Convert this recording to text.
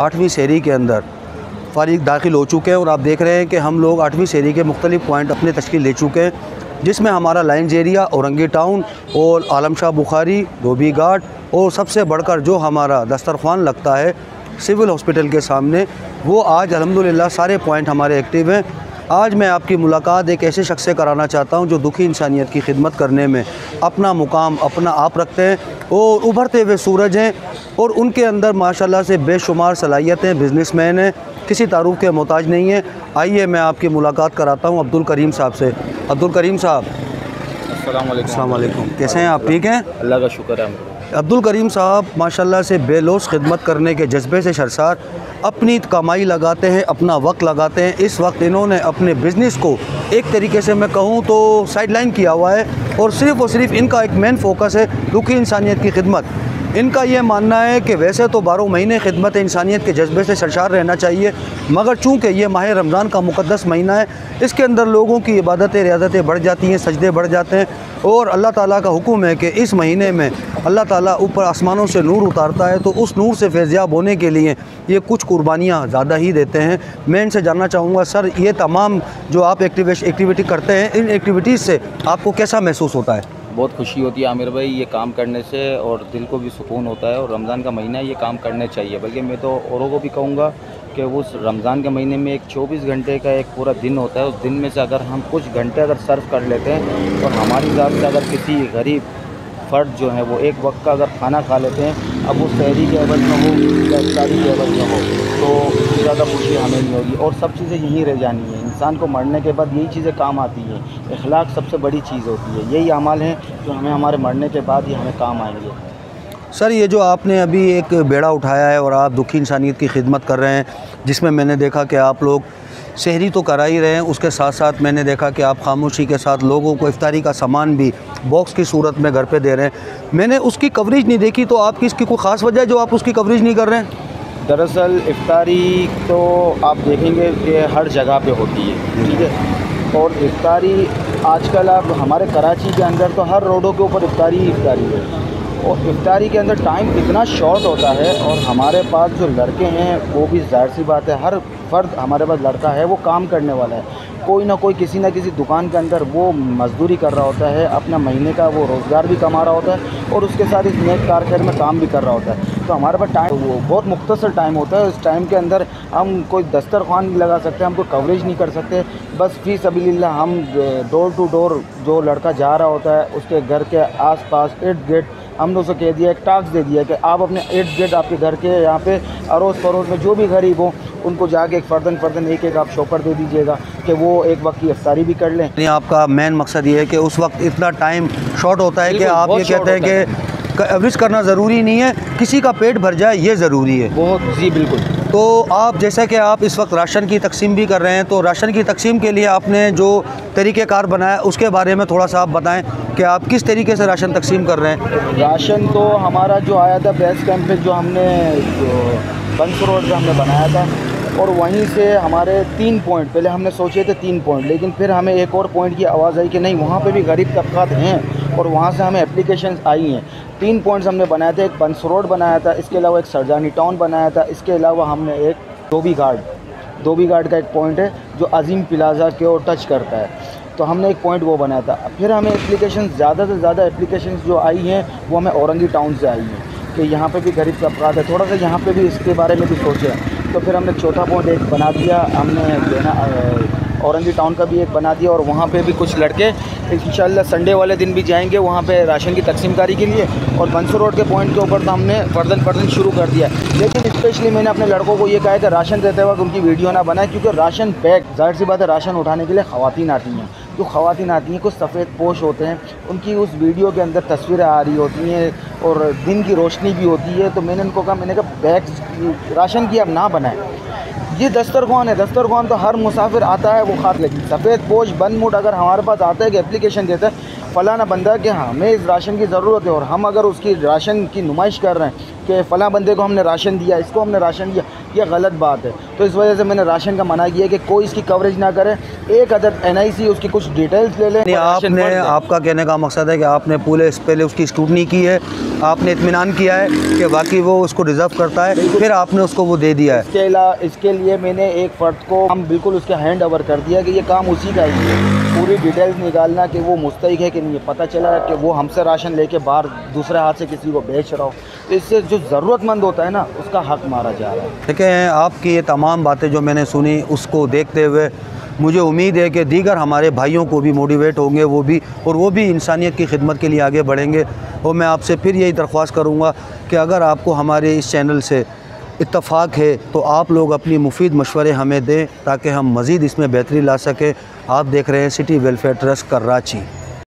8वीं सेरी के अंदर फारिग दाखिल हो चुके हैं और आप देख रहे हैं कि हम लोग 8वीं सेरी के मुख्तलिफ़ पॉइंट अपने तश्कील ले चुके हैं, जिसमें हमारा लाइन्स एरिया, औरंगी टाउन और आलम शाह बुखारी, धोबी घाट और सबसे बढ़कर जो हमारा दस्तरख्वान लगता है सिविल हॉस्पिटल के सामने, वो आज अल्हम्दुलिल्लाह सारे पॉइंट हमारे एक्टिव हैं। आज मैं आपकी मुलाकात एक ऐसे शख्स से कराना चाहता हूं जो दुखी इंसानियत की खिदमत करने में अपना मुकाम अपना आप रखते हैं और उभरते हुए सूरज हैं और उनके अंदर माशाल्लाह से बेशुमार सलाहियतें, बिजनेसमैन हैं, किसी तारुफ के मोहताज नहीं है। आइए मैं आपकी मुलाकात कराता हूँ अब्दुल करीम साहब से। अब्दुल करीम साहब, अस्सलाम वालेकुम, कैसे हैं आप? ठीक हैं, अल्लाह का शुक्र है। अब्दुल करीम साहब माशाल्लाह से बेलौस खिदमत करने के जज्बे से शर्सार, अपनी कमाई लगाते हैं, अपना वक्त लगाते हैं। इस वक्त इन्होंने अपने बिज़नेस को एक तरीके से मैं कहूँ तो साइडलाइन किया हुआ है और सिर्फ़ इनका एक मेन फोकस है दुखी इंसानियत की खिदमत। इनका ये मानना है कि वैसे तो 12 महीने खिदमत इंसानियत के जज्बे से सरशार रहना चाहिए, मगर चूँकि ये माह रमज़ान का मुक़द्दस महीना है, इसके अंदर लोगों की इबादतें रियादतें बढ़ जाती हैं, सजदे बढ़ जाते हैं और अल्लाह ताला का हुक्म है कि इस महीने में अल्लाह ताला ऊपर आसमानों से नूर उतारता है, तो उस नूर से फैज़याब होने के लिए ये कुछ कुर्बानियाँ ज़्यादा ही देते हैं। मैं इनसे जानना चाहूँगा, सर ये तमाम जो आप एक्टिविटी करते हैं, इन एक्टिविटीज़ से आपको कैसा महसूस होता है? बहुत खुशी होती है आमिर भाई ये काम करने से, और दिल को भी सुकून होता है। और रमज़ान का महीना ये काम करने चाहिए, बल्कि मैं तो औरों को भी कहूँगा कि उस रमज़ान के महीने में एक 24 घंटे का एक पूरा दिन होता है, उस दिन में से अगर हम कुछ घंटे अगर सर्व कर लेते हैं और हमारी ज़ात से अगर किसी गरीब फ़र्द जो है वो एक वक्त का अगर खाना खा लेते हैं, अब वो सहरी के एवज में हो या इफ्तारी के एवज में हो, तो उससे ज़्यादा खुशी हमें नहीं होगी। और सब चीज़ें यहीं रह जानी है, इंसान को मरने के बाद यही चीज़ें काम आती हैं। इखलाक सबसे बड़ी चीज़ होती है, यही अमाल हैं जो हमें हमारे मरने के बाद ही हमें काम आएंगे। सर ये जो आपने अभी एक बेड़ा उठाया है और आप दुखी इंसानियत की खिदमत कर रहे हैं, जिसमें मैंने देखा कि आप लोग सहरी तो करा ही रहे हैं, उसके साथ साथ मैंने देखा कि आप खामोशी के साथ लोगों को इफ्तारी का सामान भी बॉक्स की सूरत में घर पे दे रहे हैं। मैंने उसकी कवरेज नहीं देखी, तो आपकी इसकी कोई ख़ास वजह है जो आप उसकी कवरेज नहीं कर रहे हैं? दरअसल इफ्तारी तो आप देखेंगे कि हर जगह पे होती है, ठीक है, और इफ्तारी आजकल आप हमारे कराची के अंदर तो हर रोडों के ऊपर इफ्तारी ही इफ्तारी है, और इफ्तारी के अंदर टाइम इतना शॉर्ट होता है। और हमारे पास जो लड़के हैं वो भी ज़ाहिर सी बात है, हर फ़र्द हमारे पास लड़का है वो काम करने वाला है, कोई ना कोई किसी न किसी दुकान के अंदर वो मज़दूरी कर रहा होता है, अपना महीने का वो रोज़गार भी कमा रहा होता है और उसके साथ इस नेक कारगर में काम भी कर रहा होता है। तो हमारे पास टाइम वो बहुत मुख्तसर टाइम होता है, उस टाइम के अंदर हम कोई दस्तरख्वान नहीं लगा सकते, हम कोई कवरेज नहीं कर सकते। बस फ़ी सबीलिल्लाह हम डोर टू डोर जो लड़का जा रहा होता है उसके घर के आस पास इर्द गिर्द हम लोग से कह दिया, एक टास्क दे दिया कि आप अपने इर्द गिर्द आपके घर के यहाँ पे अड़ोस पड़ोस में जो भी गरीब हो उनको जाके एक फ़र्दन एक आप शॉपर दे दीजिएगा कि वो एक वक्त की इफ्तारी भी कर लें। नहीं, आपका मेन मकसद ये है कि उस वक्त इतना टाइम शॉर्ट होता है कि आप ये कहते हैं कि एवरेज करना ज़रूरी नहीं है, किसी का पेट भर जाए ये ज़रूरी है। बहुत जी बिल्कुल। तो आप जैसा कि आप इस वक्त राशन की तकसीम भी कर रहे हैं, तो राशन की तकसीम के लिए आपने जो तरीक़ेकार बनाया उसके बारे में थोड़ा सा आप बताएं कि आप किस तरीके से राशन तकसीम कर रहे हैं? राशन तो हमारा जो आया था बेस कैंप पे, जो हमने बंस रोड पर हमने बनाया था, और वहीं से हमारे 3 पॉइंट पहले हमने सोचे थे 3 पॉइंट, लेकिन फिर हमें एक और पॉइंट की आवाज़ आई कि नहीं वहाँ पे भी गरीब तबकात हैं और वहाँ से हमें एप्लीकेशंस आई हैं। 3 पॉइंट्स हमने बनाए थे, एक बंस रोड बनाया था, इसके अलावा एक सरजानी टाउन बनाया था, इसके अलावा हमने एक धोबी घाट का एक पॉइंट है जो अजीम प्लाजा के और टच करता है, तो हमने एक पॉइंट वो बनाया था। फिर हमें एप्लीकेशन ज़्यादा से ज़्यादा एप्लीकेशन जो आई हैं वो हमें औरंगी टाउन से आई हैं कि यहाँ पे भी गरीब तबकात है, थोड़ा सा यहाँ पे भी इसके बारे में भी सोचे। तो फिर हमने चौथा पॉइंट एक बना दिया, हमने जो है ना औरंगी टाउन का भी एक बना दिया, और वहाँ पे भी कुछ लड़के इंशाल्लाह संडे वाले दिन भी जाएंगे वहाँ पे राशन की तकसीमकारी के लिए। और बंसर रोड के पॉइंट के ऊपर तो हमने फ़र्दन शुरू कर दिया, लेकिन स्पेशली मैंने अपने लड़कों को ये कहा है कि राशन देते वक्त उनकी वीडियो ना बनाए, क्योंकि राशन पैक ज़ाहिर सी बात है राशन उठाने के लिए ख़वातीन आती हैं, जो ख़वातीन आती हैं कुछ सफ़ेद पोश होते हैं, उनकी उस वीडियो के अंदर तस्वीरें आ रही होती हैं और दिन की रोशनी भी होती है। तो मैंने उनको कहा, मैंने कहा बैग राशन की अब ना बनाएं, ये दस्तरख्वान है, दस्तरख्वान तो हर मुसाफिर आता है वो खा लेगी। सफ़ेद पोश बंद मुड अगर हमारे पास आता है कि एप्लीकेशन देता है फ़लाना बंदा कि हमें इस राशन की ज़रूरत है और हम अगर उसकी राशन की नुमाइश कर रहे हैं कि फ़लाँ बंदे को हमने राशन दिया, इसको हमने राशन दिया, ये गलत बात है। तो इस वजह से मैंने राशन का मना किया कि कोई इसकी कवरेज ना करे। एक अदर NIC उसकी कुछ डिटेल्स ले लें। आपने, आपका कहने का मकसद है कि आपने पहले उसकी स्क्रूटनी की है, आपने इत्मीनान किया है कि बाकी वो उसको डिज़र्व करता है, फिर आपने उसको वो दे दिया है। इसके लिए मैंने एक फ़र्द को हम बिल्कुल उसके हैंड ओवर कर दिया कि ये काम उसी का ही है। पूरी डिटेल्स निकालना कि वो मुस्तहिक है कि नहीं, पता चला कि वो हमसे राशन लेके बाहर दूसरे हाथ से किसी को बेच रहा हो, तो इससे जो ज़रूरतमंद होता है ना, उसका हक़ मारा जा रहा है। देखें, आपकी ये तमाम बातें जो मैंने सुनी, उसको देखते हुए मुझे उम्मीद है कि दीगर हमारे भाइयों को भी मोटिवेट होंगे, वो भी इंसानियत की खिदमत के लिए आगे बढ़ेंगे। और मैं आपसे फिर यही दरख्वास्त करूँगा कि अगर आपको हमारे इस चैनल से इत्तफ़ाक़ है तो आप लोग अपनी मुफीद मशवरे हमें दें ताकि हम मज़ीद इसमें बेहतरी ला सकें। आप देख रहे हैं सिटी वेलफेयर ट्रस्ट कराची।